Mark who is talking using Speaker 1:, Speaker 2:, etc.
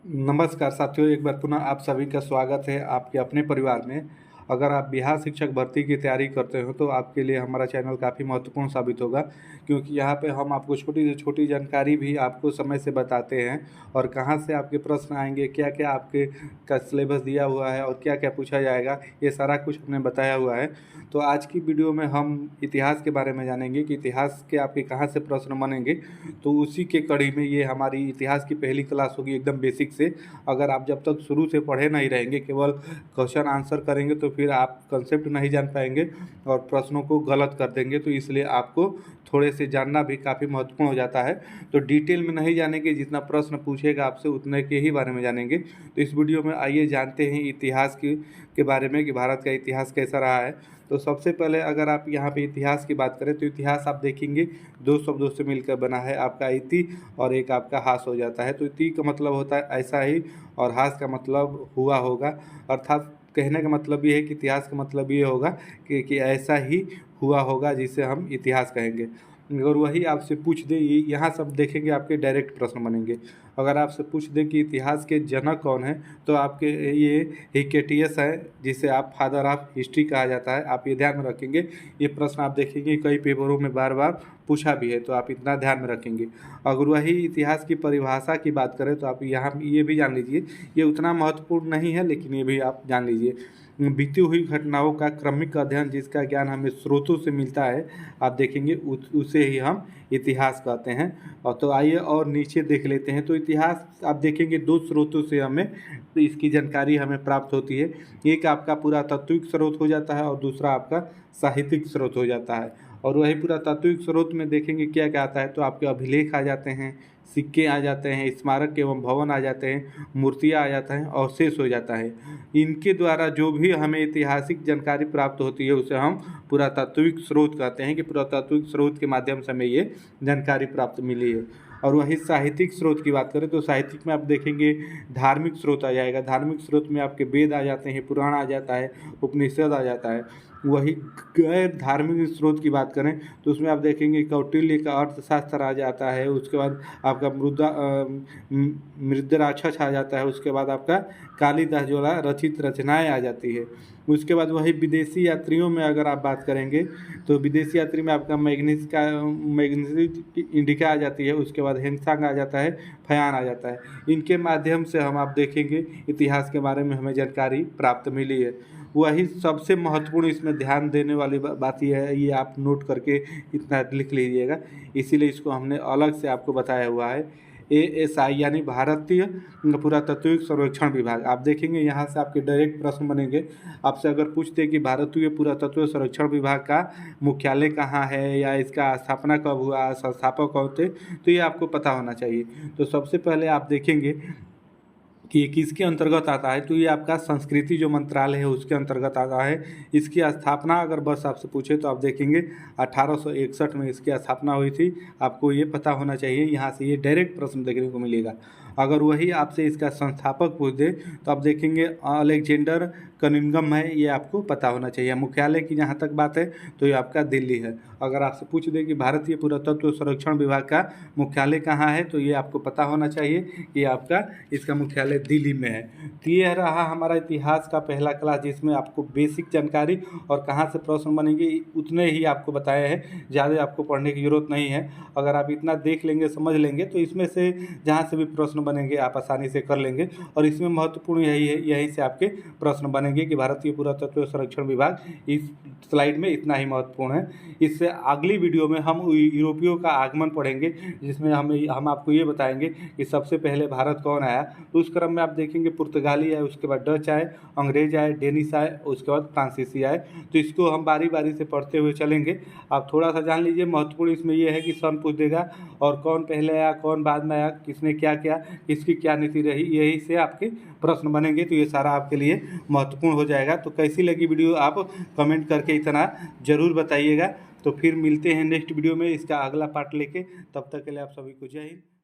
Speaker 1: नमस्कार साथियों, एक बार पुनः आप सभी का स्वागत है आपके अपने परिवार में। अगर आप बिहार शिक्षक भर्ती की तैयारी करते हो तो आपके लिए हमारा चैनल काफ़ी महत्वपूर्ण साबित होगा, क्योंकि यहाँ पे हम आपको छोटी से छोटी जानकारी भी आपको समय से बताते हैं और कहाँ से आपके प्रश्न आएंगे, क्या क्या आपके का सिलेबस दिया हुआ है और क्या क्या पूछा जाएगा, ये सारा कुछ हमने बताया हुआ है। तो आज की वीडियो में हम इतिहास के बारे में जानेंगे कि इतिहास के आपके कहाँ से प्रश्न बनेंगे। तो उसी के कड़ी में ये हमारी इतिहास की पहली क्लास होगी, एकदम बेसिक से। अगर आप जब तक शुरू से पढ़े नहीं रहेंगे, केवल क्वेश्चन आंसर करेंगे, तो फिर आप कंसेप्ट नहीं जान पाएंगे और प्रश्नों को गलत कर देंगे। तो इसलिए आपको थोड़े से जानना भी काफ़ी महत्वपूर्ण हो जाता है। तो डिटेल में नहीं जानेंगे, जितना प्रश्न पूछेगा आपसे उतने के ही बारे में जानेंगे। तो इस वीडियो में आइए जानते हैं इतिहास के बारे में कि भारत का इतिहास कैसा रहा है। तो सबसे पहले अगर आप यहाँ पे इतिहास की बात करें तो इतिहास आप देखेंगे दो शब्दों से मिलकर बना है, आपका इति और एक आपका हास हो जाता है। तो इति का मतलब होता है ऐसा ही और हास का मतलब हुआ होगा। अर्थात कहने का मतलब ये है कि इतिहास का मतलब ये होगा कि ऐसा ही हुआ होगा, जिसे हम इतिहास कहेंगे। अगर वही आपसे पूछ दे, ये यहाँ सब देखेंगे आपके डायरेक्ट प्रश्न बनेंगे। अगर आपसे पूछ दे कि इतिहास के जनक कौन है, तो आपके ये हिकेटियस है, जिसे आप फादर ऑफ हिस्ट्री कहा जाता है। आप ये ध्यान में रखेंगे, ये प्रश्न आप देखेंगे कई पेपरों में बार बार पूछा भी है, तो आप इतना ध्यान में रखेंगे। अगर वही इतिहास की परिभाषा की बात करें तो आप यहाँ ये भी जान लीजिए, ये उतना महत्वपूर्ण नहीं है, लेकिन ये भी आप जान लीजिए। बीती हुई घटनाओं का क्रमिक अध्ययन, जिसका ज्ञान हमें स्रोतों से मिलता है, आप देखेंगे उसे ही हम इतिहास कहते हैं। और तो आइए और नीचे देख लेते हैं। तो इतिहास आप देखेंगे दो स्रोतों से हमें इसकी जानकारी हमें प्राप्त होती है। एक आपका पुरातात्विक स्रोत हो जाता है और दूसरा आपका साहित्यिक स्रोत हो जाता है। और वही पुरातात्विक स्रोत में देखेंगे क्या क्या आता है, तो आपके अभिलेख आ जाते हैं, सिक्के आ जाते हैं, स्मारक एवं भवन आ जाते हैं, मूर्तियाँ आ जाता हैं, अवशेष हो जाता है। इनके द्वारा जो भी हमें ऐतिहासिक जानकारी प्राप्त होती है उसे हम पुरातात्विक स्रोत कहते हैं, कि पुरातात्विक स्रोत के माध्यम से हमें ये जानकारी प्राप्त मिली है। और वही साहित्यिक स्रोत की बात करें तो साहित्यिक में आप देखेंगे धार्मिक स्रोत आ जाएगा। धार्मिक स्रोत में आपके वेद आ जाते हैं, पुराण आ जाता है, उपनिषद आ जाता है। वही गैर धार्मिक स्रोत की बात करें तो उसमें आप देखेंगे कौटिल्य का अर्थशास्त्र आ जाता है। उसके बाद आपका मृदराक्षस आ जाता है। उसके बाद आपका कालिदास द्वारा रचित रचनाएं आ जाती है। उसके बाद वही विदेशी यात्रियों में अगर आप बात करेंगे तो विदेशी यात्री में आपका मैग्नीज इंडिका आ जाती है। उसके बाद हेंगत्सांग आ जाता है, फयान आ जाता है। इनके माध्यम से हम आप देखेंगे इतिहास के बारे में हमें जानकारी प्राप्त मिली है। वही सबसे महत्वपूर्ण इसमें ध्यान देने वाली बात यह है, ये आप नोट करके इतना लिख लीजिएगा, इसीलिए इसको हमने अलग से आपको बताया हुआ है। ASI यानी भारतीय पुरातत्विक सर्वेक्षण विभाग। आप देखेंगे यहाँ से आपके डायरेक्ट प्रश्न बनेंगे। आपसे अगर पूछते कि भारतीय पुरातत्व सर्वेक्षण विभाग का मुख्यालय कहाँ है या इसका स्थापना कब हुआ, संस्थापक कौन थे, तो ये आपको पता होना चाहिए। तो सबसे पहले आप देखेंगे कि ये किसके अंतर्गत आता है, तो ये आपका संस्कृति जो मंत्रालय है उसके अंतर्गत आता है। इसकी स्थापना अगर बस आपसे पूछे तो आप देखेंगे 1861 में इसकी स्थापना हुई थी। आपको ये पता होना चाहिए, यहाँ से ये डायरेक्ट प्रश्न देखने को मिलेगा। अगर वही आपसे इसका संस्थापक पूछ दे तो आप देखेंगे अलेक्जेंडर कनिंघम है, ये आपको पता होना चाहिए। मुख्यालय की जहाँ तक बात है तो ये आपका दिल्ली है। अगर आपसे पूछ दे कि भारतीय पुरातत्व संरक्षण विभाग का मुख्यालय कहाँ है, तो ये आपको पता होना चाहिए कि आपका इसका मुख्यालय दिल्ली में है। तो ये रहा हमारा इतिहास का पहला क्लास, जिसमें आपको बेसिक जानकारी और कहाँ से प्रश्न बनेंगे उतने ही आपको बताए हैं, ज़्यादा आपको पढ़ने की ज़रूरत नहीं है। अगर आप इतना देख लेंगे, समझ लेंगे, तो इसमें से जहाँ से भी प्रश्न बनेंगे आप आसानी से कर लेंगे। और इसमें महत्वपूर्ण यही है, यहीं से आपके प्रश्न बनेंगे कि भारतीय पुरातत्व संरक्षण विभाग इस स्लाइड में इतना ही महत्वपूर्ण है। इससे अगली वीडियो में हम यूरोपियों का आगमन पढ़ेंगे, जिसमें हम आपको ये बताएंगे कि सबसे पहले भारत कौन आया। तो उस क्रम में आप देखेंगे पुर्तगाली आए, उसके बाद डच आए, अंग्रेज आए, डेनिश आए, उसके बाद फ्रांसीसी आए। तो इसको हम बारी बारी से पढ़ते हुए चलेंगे। आप थोड़ा सा जान लीजिए, महत्वपूर्ण इसमें यह है कि सन पूछ देगा और कौन पहले आया, कौन बाद में आया, किसने क्या किया, किसकी क्या नीति रही, यही से आपके प्रश्न बनेंगे। तो ये सारा आपके लिए महत्वपूर्ण हो जाएगा। तो कैसी लगी वीडियो आप कमेंट करके इतना ज़रूर बताइएगा। तो फिर मिलते हैं नेक्स्ट वीडियो में इसका अगला पार्ट लेके। तब तक के लिए आप सभी को जय हिंद।